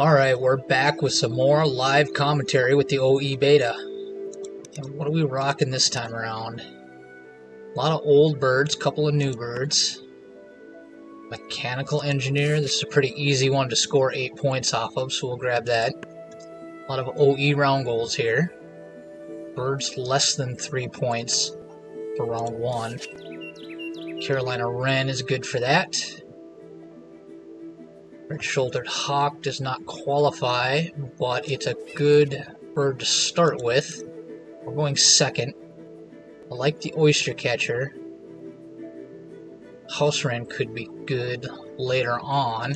Alright, we're back with some more live commentary with the OE beta. And what are we rocking this time around? A lot of old birds, couple of new birds. Mechanical engineer, this is a pretty easy one to score 8 points off of, so we'll grab that. A lot of OE round goals here. Birds less than 3 points for round 1. Carolina Wren is good for that. Red-shouldered hawk does not qualify, but it's a good bird to start with. We're going second. I like the oyster catcher. House wren could be good later on.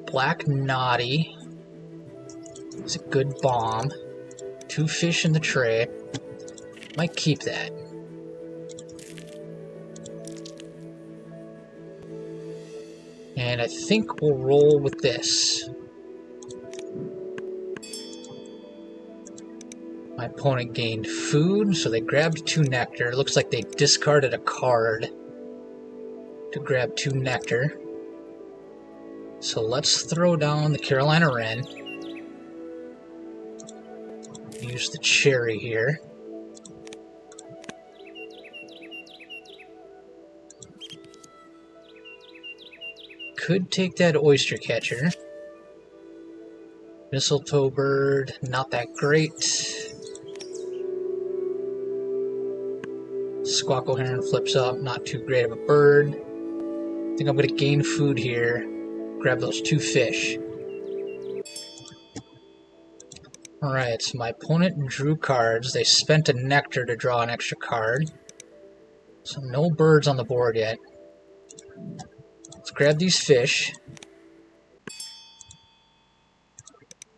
Black noddy is a good bomb. 2 fish in the tray. Might keep that. And I think we'll roll with this. My opponent gained food, so they grabbed 2 nectar. It looks like they discarded a card to grab 2 nectar. So let's throw down the Carolina Wren. Use the cherry here. Could take that oyster catcher. Mistletoe bird, not that great. Squawk Heron flips up, not too great of a bird. I think I'm going to gain food here. Grab those 2 fish. Alright, so my opponent drew cards. They spent a nectar to draw an extra card. So no birds on the board yet. Let's grab these fish.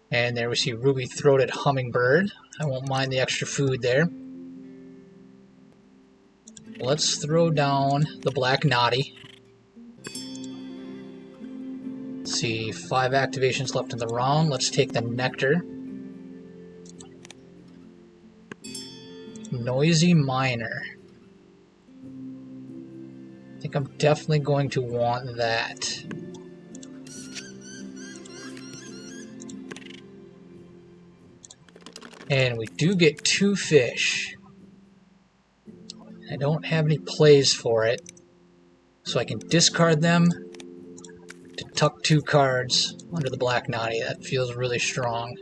And there we see ruby-throated hummingbird. I won't mind the extra food there. Let's throw down the black noddy. Let's see, 5 activations left in the round. Let's take the nectar. Noisy miner. I think I'm definitely going to want that. And we do get 2 fish. I don't have any plays for it, so I can discard them to tuck 2 cards under the black noddy. That feels really strong.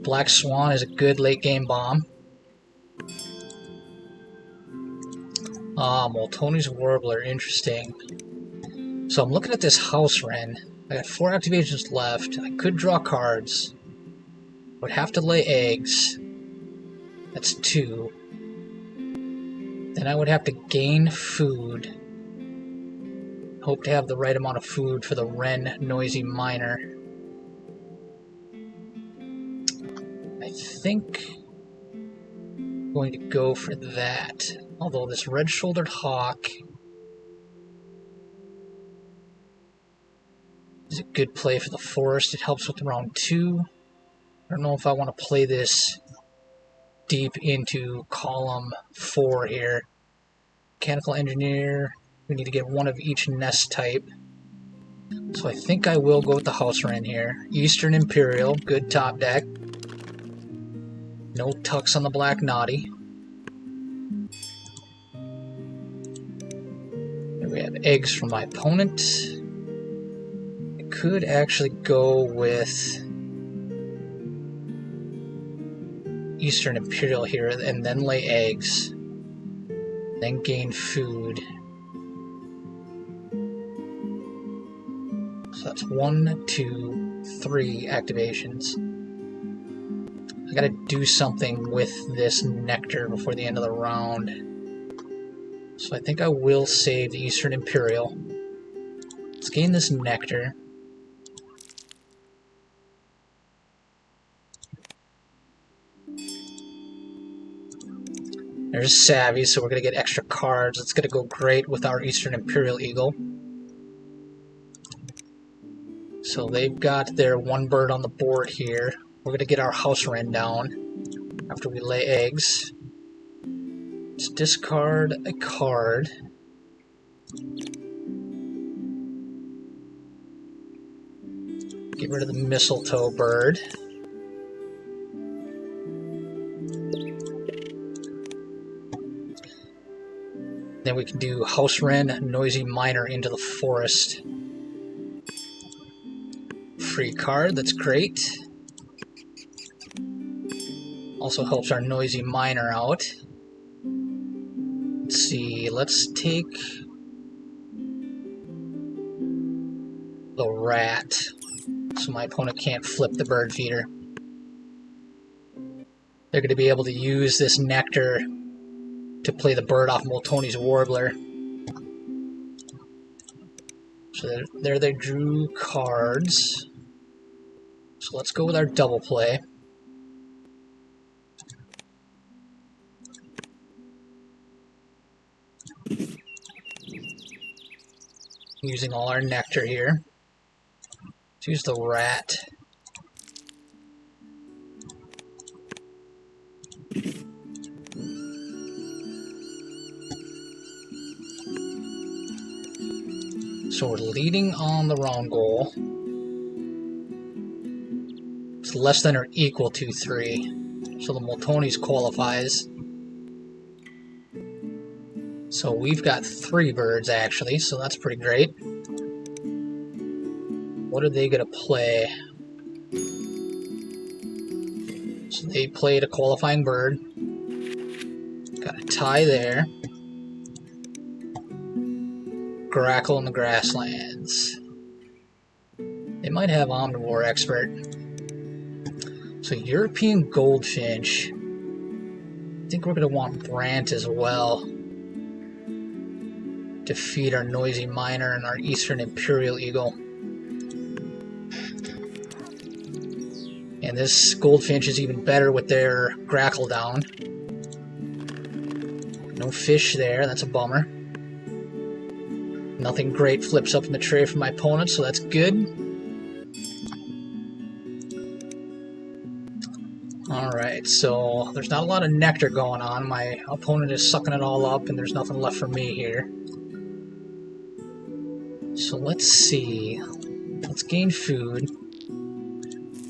Black swan is a good late game bomb. Moltoni's warbler, interesting. So I'm looking at this house wren. I got 4 activations left. I could draw cards. Would have to lay eggs. That's 2. Then I would have to gain food. Hope to have the right amount of food for the wren noisy miner. I think I'm going to go for that. Although this red-shouldered hawk is a good play for the forest. It helps with round 2. I don't know if I want to play this deep into column 4 here. Mechanical engineer. We need to get 1 of each nest type. So I think I will go with the house wren here. Eastern Imperial, good top deck. No tucks on the black noddy. We have eggs from my opponent. I could actually go with Eastern Imperial here and then lay eggs. Then gain food. So that's 1, 2, 3 activations. I gotta do something with this nectar before the end of the round. So I think I will save the Eastern Imperial. Let's gain this nectar. There's Savvy, so we're going to get extra cards. It's going to go great with our Eastern Imperial Eagle. So they've got their 1 bird on the board here. We're going to get our house wren down after we lay eggs. Let's discard a card. Get rid of the mistletoe bird. Then we can do house wren, noisy miner into the forest. Free card, that's great. Also helps our noisy miner out. Let's see, let's take the rat, so my opponent can't flip the bird feeder. They're going to be able to use this nectar to play the bird off Moltoni's warbler. So there they drew cards. So let's go with our double play. Using all our nectar here. Let's use the rat. So we're leading on the round goal. It's less than or equal to 3. So the Moltoni's qualifies. So we've got 3 birds actually, so that's pretty great. What are they going to play? So they played a qualifying bird. Got a tie there. Grackle in the grasslands. They might have Omnivore Expert. So European Goldfinch. I think we're going to want Brant as well to feed our Noisy Miner and our Eastern Imperial Eagle. And this Goldfinch is even better with their Grackle down. No fish there, that's a bummer. Nothing great flips up in the tray for my opponent, so that's good. Alright, so there's not a lot of nectar going on. My opponent is sucking it all up, and there's nothing left for me here. So let's see. Let's gain food.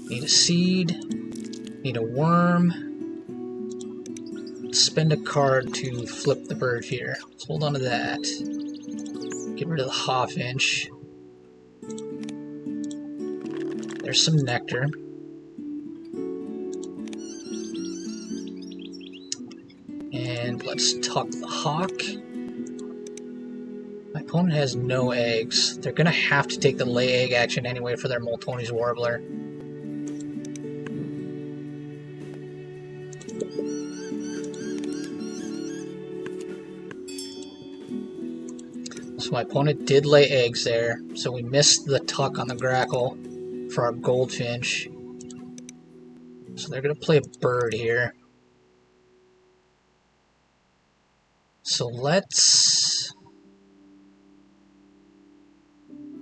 Need a seed. Need a worm. Let's spend a card to flip the bird feeder. Let's hold on to that. Get rid of the Hawfinch. There's some nectar. And let's tuck the hawk. My opponent has no eggs. They're going to have to take the lay egg action anyway for their Moltoni's warbler. So my opponent did lay eggs there, so we missed the tuck on the Grackle for our Goldfinch. So they're going to play a bird here. So let's...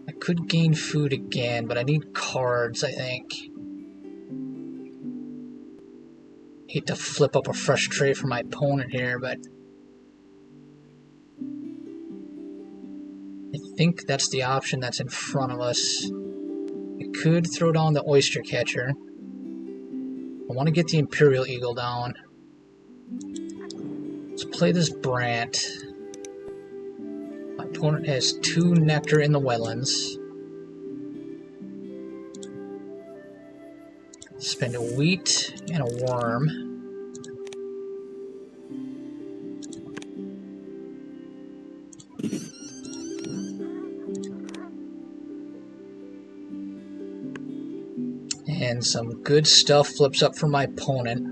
I could gain food again, but I need cards, I think. Hate to flip up a fresh tray for my opponent here, but... I think that's the option that's in front of us. I could throw down the Oyster Catcher. I want to get the Imperial Eagle down. Let's play this Brant. My opponent has 2 nectar in the wetlands. Spend a wheat and a worm. And some good stuff flips up for my opponent.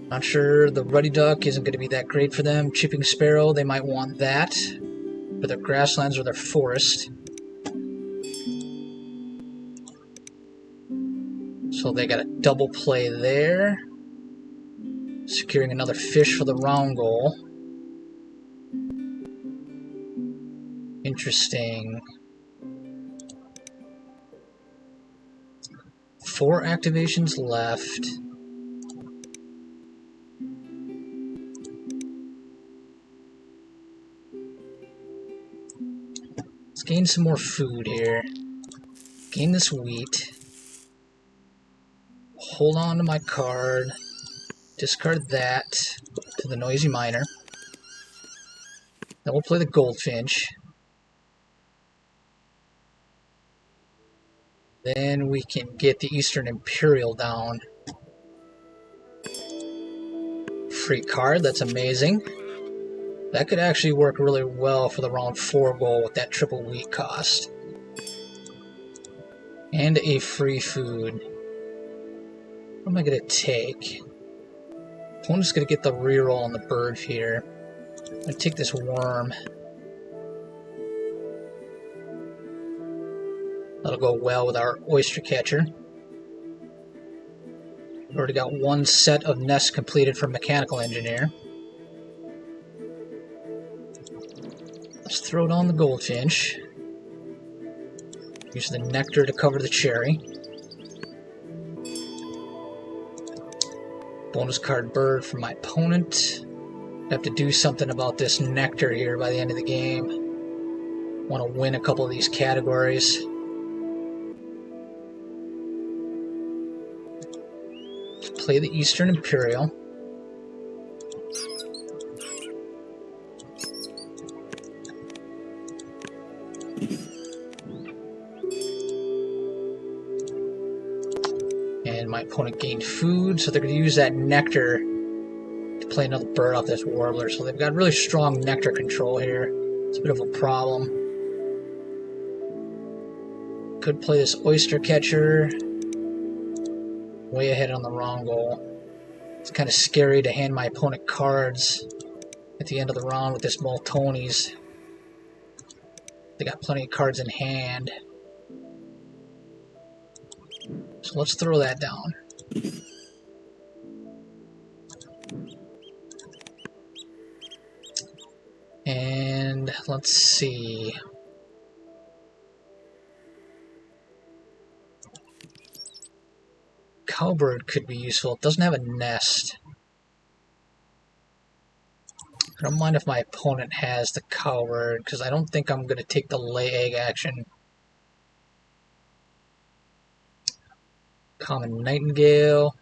Not sure the Ruddy Duck isn't going to be that great for them. Chipping Sparrow, they might want that for their grasslands or their forest. So they got a double play there. Securing another fish for the round goal. Interesting. 4 activations left. Let's gain some more food here. Gain this wheat. Hold on to my card. Discard that to the noisy miner. Then we'll play the goldfinch. Then we can get the Eastern Imperial down. Free card, that's amazing. That could actually work really well for the round 4 goal with that triple wheat cost. And a free food. What am I going to take? Opponent's going to get the reroll on the bird feeder. I'm going to take this worm. That'll go well with our oyster catcher. We've already got one set of nests completed for mechanical engineer. Let's throw down the goldfinch. Use the nectar to cover the cherry. Bonus card bird for my opponent. I have to do something about this nectar here by the end of the game. Want to win a couple of these categories. Let's play the Eastern Imperial. And my opponent gained food, so they're going to use that nectar to play another bird off this warbler. So they've got really strong nectar control here. It's a bit of a problem. Could play this oyster catcher. Way ahead on the wrong goal. It's kind of scary to hand my opponent cards at the end of the round with this Moltoni's. They got plenty of cards in hand. So let's throw that down. And let's see. Cowbird could be useful. It doesn't have a nest. I don't mind if my opponent has the cowbird, because I don't think I'm going to take the lay egg action. Common nightingale.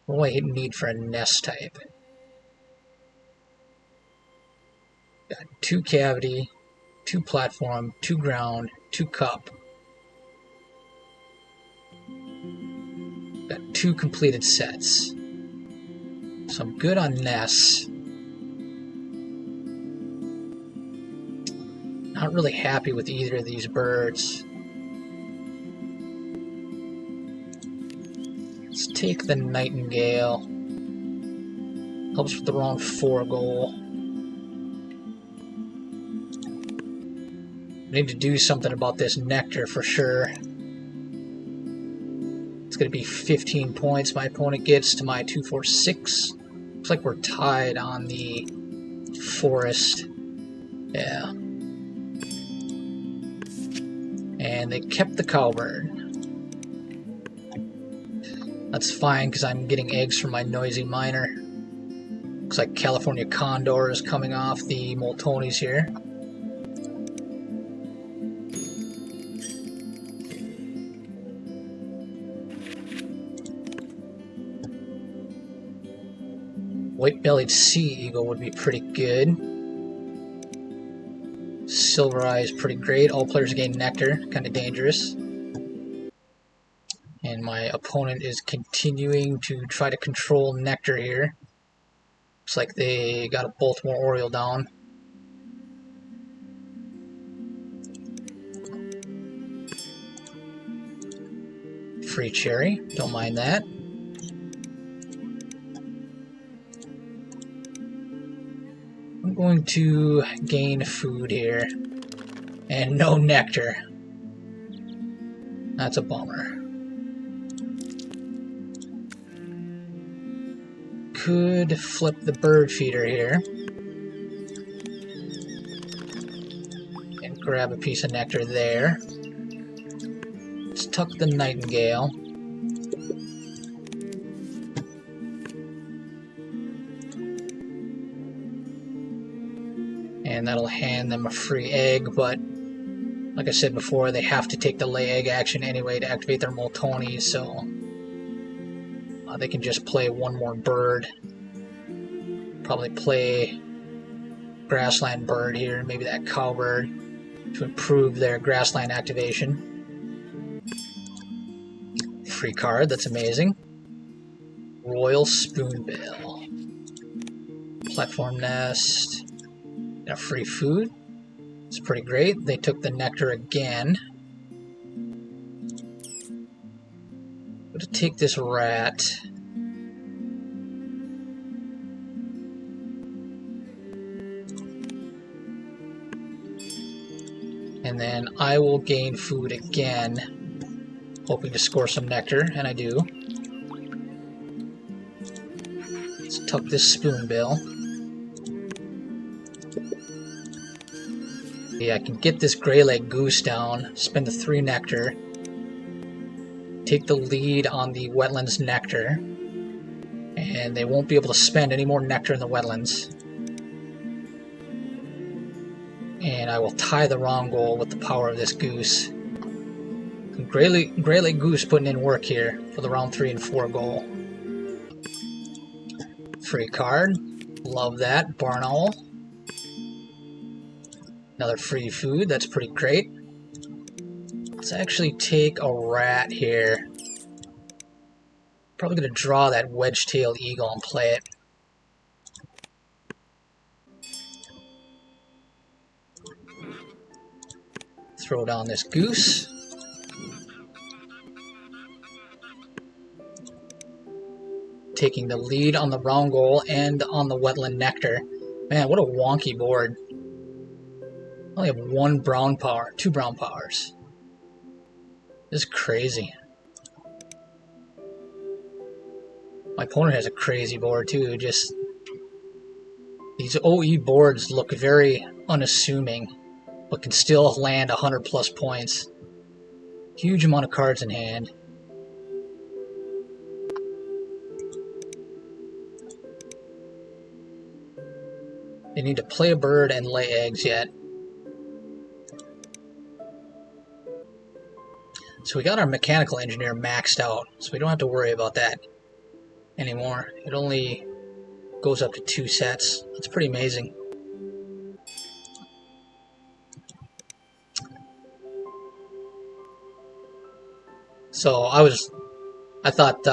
What do I need for a nest type? Got 2 cavity, 2 platform, 2 ground, 2 cup. Got 2 completed sets. So I'm good on nests. Not really happy with either of these birds. Let's take the nightingale. Helps with the round 4 goal. I need to do something about this nectar for sure. It's going to be 15 points my opponent gets to my 2, 4, 6. Looks like we're tied on the forest. Yeah. And they kept the cowbird. That's fine because I'm getting eggs from my noisy miner. Looks like California Condor is coming off the Moltoni's here. White-bellied sea eagle would be pretty good. Silver eye is pretty great. All players gain nectar, kind of dangerous. And my opponent is continuing to try to control nectar here. Looks like they got a Baltimore Oriole down. Free cherry, don't mind that. I'm going to gain food here. And no nectar. That's a bummer. Could flip the bird feeder here. And grab a piece of nectar there. Let's tuck the nightingale. And And that'll hand them a free egg, but like I said before, they have to take the lay egg action anyway to activate their Moltonies, so they can just play one more bird. Probably play grassland bird here, maybe that cowbird, to improve their grassland activation. Free card, that's amazing. Royal Spoonbill. Platform nest. Got free food. It's pretty great. They took the nectar again. I'm going to take this rat. And then I will gain food again, hoping to score some nectar, and I do. Let's tuck this spoonbill. Yeah, I can get this gray-leg goose down, spend the 3 nectar, take the lead on the wetlands nectar, and they won't be able to spend any more nectar in the wetlands. And I will tie the wrong goal with the power of this goose. Gray-leg goose putting in work here for the round 3 and 4 goal. Free card. Love that. Barn owl. Another free food. That's pretty great. Let's actually take a rat here. Probably going to draw that Wedge Tailed Eagle and play it. Throw down this goose. Taking the lead on the round goal and on the wetland nectar. Man, what a wonky board. I only have 1 brown power, 2 brown powers. This is crazy. My opponent has a crazy board too. Just these OE boards look very unassuming, but can still land 100+ points. Huge amount of cards in hand. They need to play a bird and lay eggs yet. So we got our mechanical engineer maxed out, so we don't have to worry about that anymore. It only goes up to 2 sets. That's pretty amazing. So I thought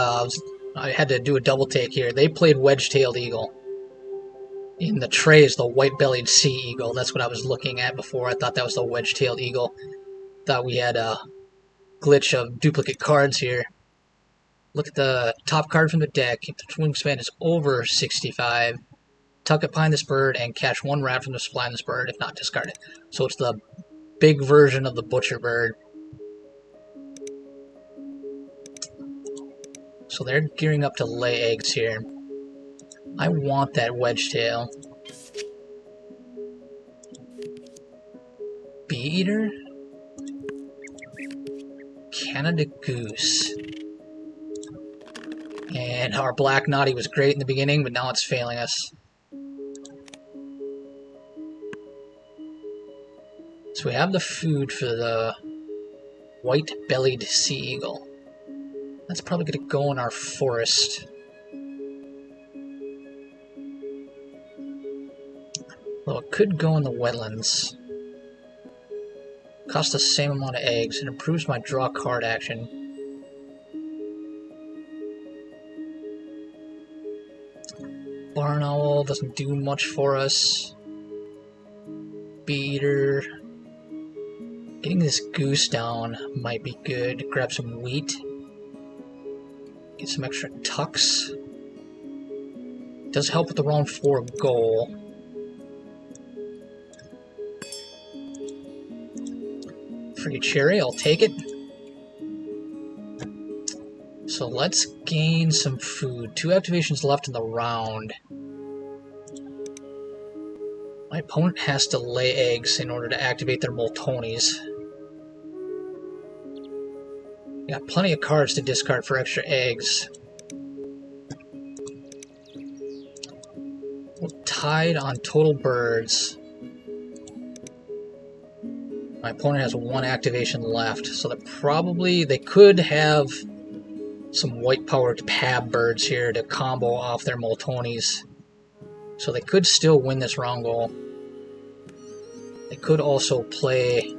I had to do a double take here. They played Wedge Tailed Eagle. In the tray is the white-bellied sea eagle. That's what I was looking at before. I thought that was the Wedge Tailed Eagle. Thought we had a glitch of duplicate cards here. Look at the top card from the deck. If the wingspan is over 65, tuck it behind this bird and catch 1 rat from the supply on this bird. If not, discard it. So it's the big version of the butcher bird. So they're gearing up to lay eggs here. I want that wedge tail. Bee eater? Canada goose. And our black naughty was great in the beginning, but now it's failing us. So we have the food for the white-bellied sea eagle. That's probably going to go in our forest. Well, it could go in the wetlands. Costs the same amount of eggs. It improves my draw card action. Barn owl doesn't do much for us. Bee eater. Getting this goose down might be good. Grab some wheat. Get some extra tucks. Does help with the round 4 goal. Free cherry, I'll take it. So let's gain some food. 2 activations left in the round. My opponent has to lay eggs in order to activate their Moltonies. Got plenty of cards to discard for extra eggs. We're tied on total birds. My opponent has one activation left, so they could have some white-powered PAB birds here to combo off their Moltonis. So they could still win this round goal. They could also play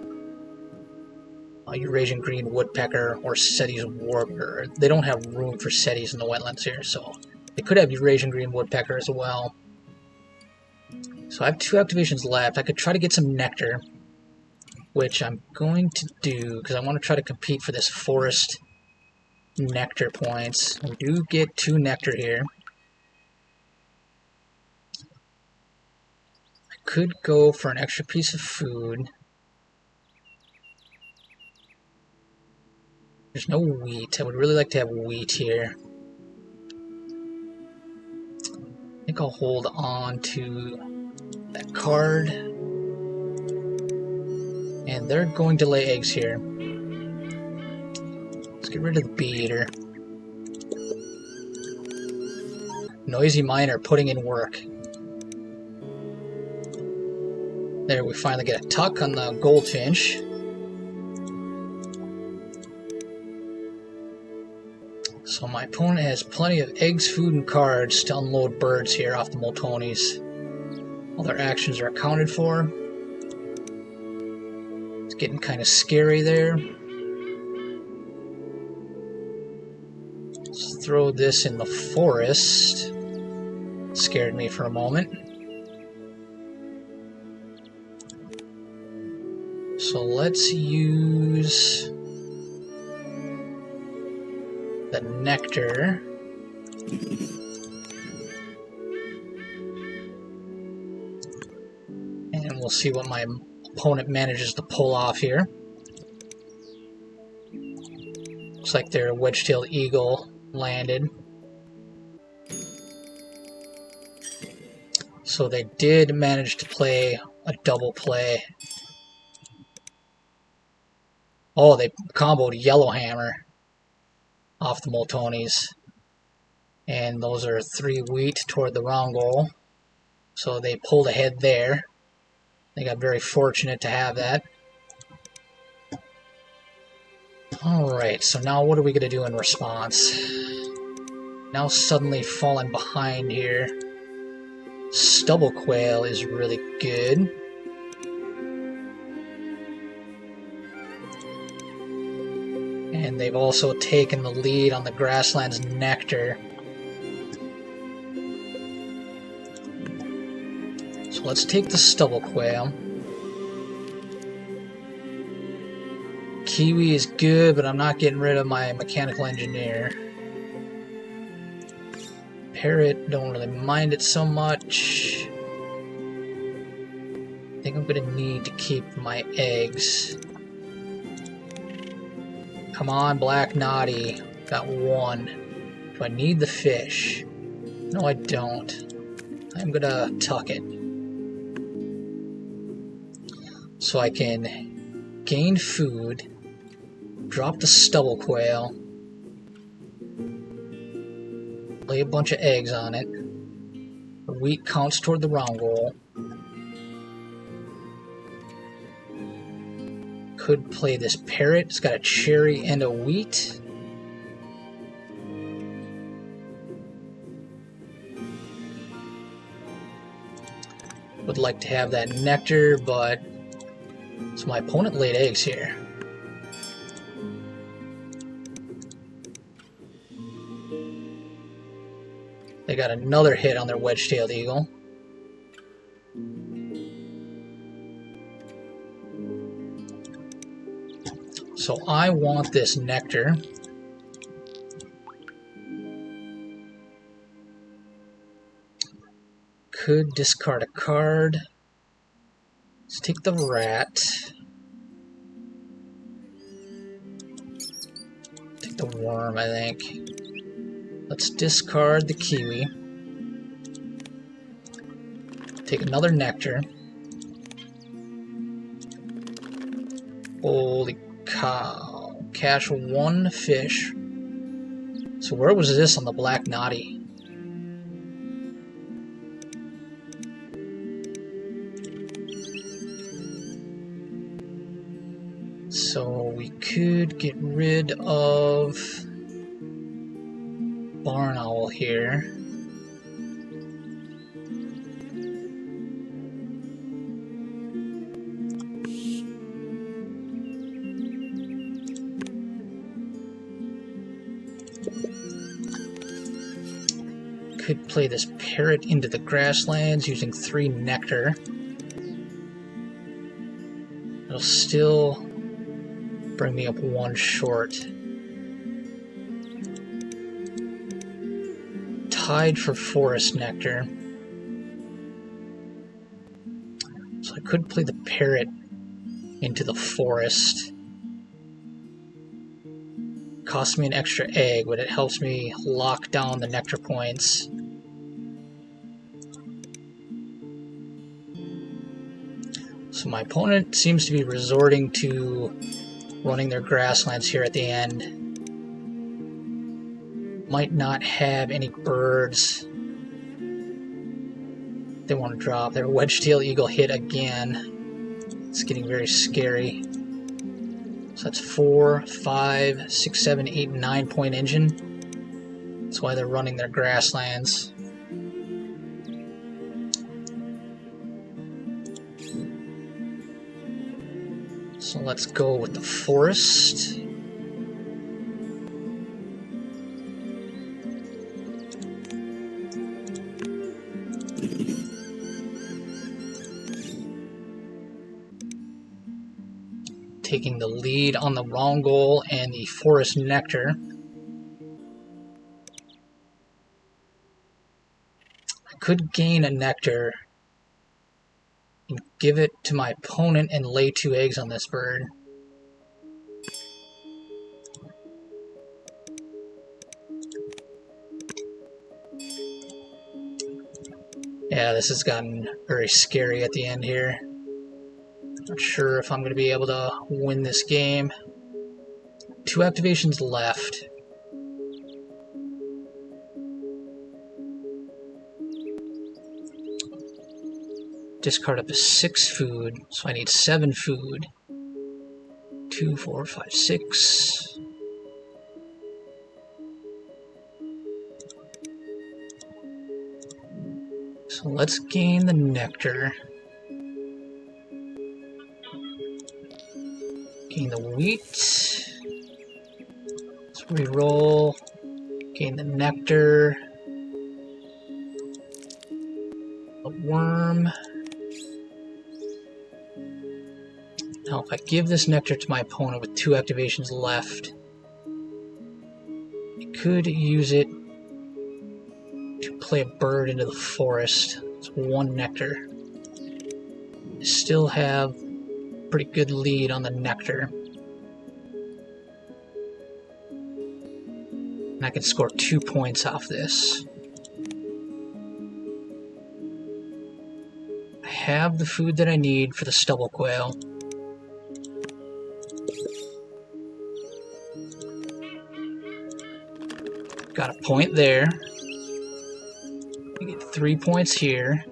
a Eurasian Green Woodpecker or Seti's Warbler. They don't have room for Setis in the wetlands here, so they could have Eurasian Green Woodpecker as well. So I have 2 activations left. I could try to get some nectar, which I'm going to do because I want to try to compete for this forest nectar points. We do get 2 nectar here. I could go for an extra piece of food. There's no wheat. I would really like to have wheat here. I think I'll hold on to that card. And they're going to lay eggs here. Let's get rid of the bee eater. Noisy miner putting in work. There, we finally get a tuck on the goldfinch. So my opponent has plenty of eggs, food, and cards to unload birds here off the Moltonis. All their actions are accounted for. It's getting kind of scary there. Let's throw this in the forest. Scared me for a moment. So let's use the nectar. And we'll see what my opponent manages to pull off here. Looks like their Wedge Tailed Eagle landed. So they did manage to play a double play. Oh, they comboed Yellowhammer off the Moltonis. And those are 3 wheat toward the round goal. So they pulled ahead there. They got very fortunate to have that. Alright, so now what are we going to do in response? Now suddenly falling behind here. Stubble quail is really good. And they've also taken the lead on the grasslands nectar. So let's take the stubble quail. Kiwi is good, but I'm not getting rid of my mechanical engineer. Parrot, don't really mind it so much. I think I'm going to need to keep my eggs. Come on, Black Naughty. Got 1. Do I need the fish? No, I don't. I'm going to tuck it. So I can gain food, drop the stubble quail, lay a bunch of eggs on it. The wheat counts toward the round goal. Could play this parrot. It's got a cherry and a wheat. Would like to have that nectar, but so my opponent laid eggs here. They got another hit on their Wedge Tailed Eagle. So I want this nectar. Could discard a card. Let's take the rat. Take the worm, I think. Let's discard the kiwi. Take another nectar. Holy cow. Catch 1 fish. So where was this on the Black Naughty? So we could get rid of barn owl here. Could play this parrot into the grasslands using 3 nectar. It'll still bring me up 1 short. Tied for forest nectar. So I could play the parrot into the forest. Costs me an extra egg, but it helps me lock down the nectar points. So my opponent seems to be resorting to running their grasslands here at the end. Might not have any birds they want to drop. Their Wedge Tailed Eagle hit again. It's getting very scary. So that's 4, 5, 6, 7, 8, 9 point engine. That's why they're running their grasslands. So let's go with the forest. Taking the lead on the round goal and the forest nectar. I could gain a nectar and give it to my opponent and lay 2 eggs on this bird. Yeah, this has gotten very scary at the end here. Not sure if I'm going to be able to win this game. 2 activations left. Discard up to 6 food, so I need 7 food. 2, 4, 5, 6. So let's gain the nectar. Gain the wheat. Let's reroll. Gain the nectar. A worm. Now if I give this nectar to my opponent with 2 activations left, I could use it to play a bird into the forest. It's 1 nectar. I still have pretty good lead on the nectar. And I can score 2 points off this. I have the food that I need for the stubble quail. Got a point there. I get 3 points here.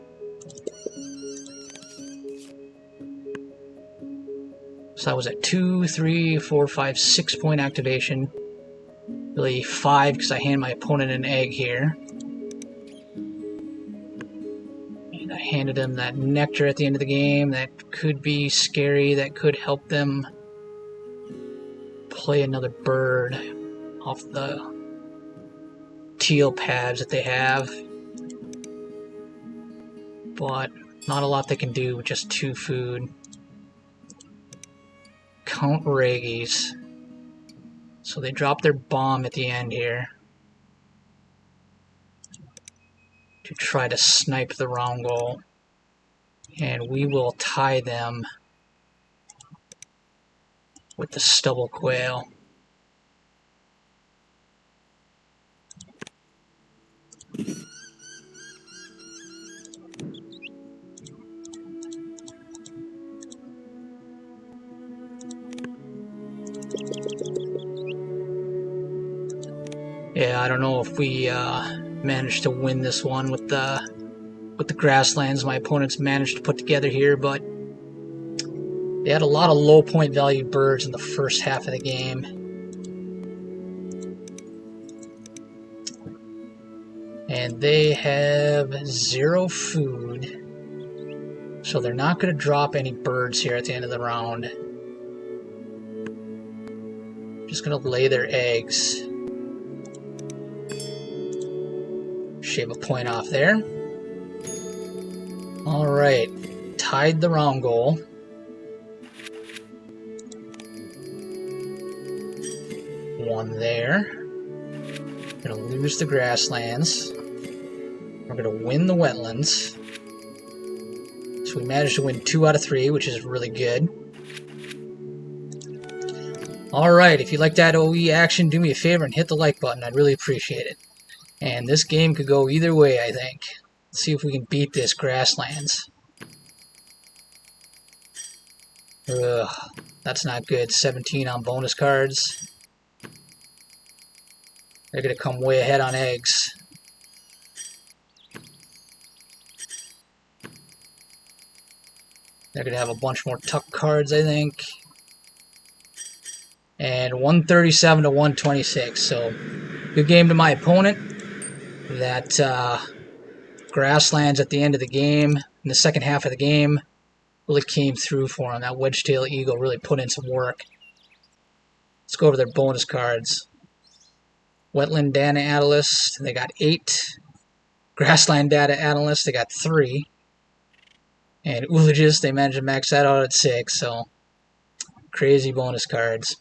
So I was at 2, 3, 4, 5, 6 point activation. Really 5 because I hand my opponent an egg here. And I handed him that nectar at the end of the game. That could be scary. That could help them play another bird off the Teal PABs that they have. But not a lot they can do with just 2 food. Count Reggies. So they drop their bomb at the end here to try to snipe the round goal. And we will tie them with the stubble quail. Yeah, I don't know if we managed to win this one with the grasslands my opponents managed to put together here, but They had a lot of low point value birds in the first half of the game. And they have 0 food. So they're not going to drop any birds here at the end of the round. Just going to lay their eggs. Shave a point off there. Alright, tied the round goal. One there. We're going to lose the grasslands. We're going to win the wetlands. So we managed to win 2 out of 3, which is really good. Alright, if you like that OE action, do me a favor and hit the like button. I'd really appreciate it. And this game could go either way, I think. Let's see if we can beat this grasslands. Ugh, that's not good. 17 on bonus cards. They're going to come way ahead on eggs. They're going to have a bunch more tuck cards, I think. And 137 to 126. So, good game to my opponent. That grasslands at the end of the game, in the second half of the game, really came through for him. That Wedge Tailed Eagle really put in some work. Let's go over their bonus cards. Wetland Data Analyst, they got 8. Grassland Data Analyst, they got 3. And Oologist, they managed to max that out at 6. So, crazy bonus cards.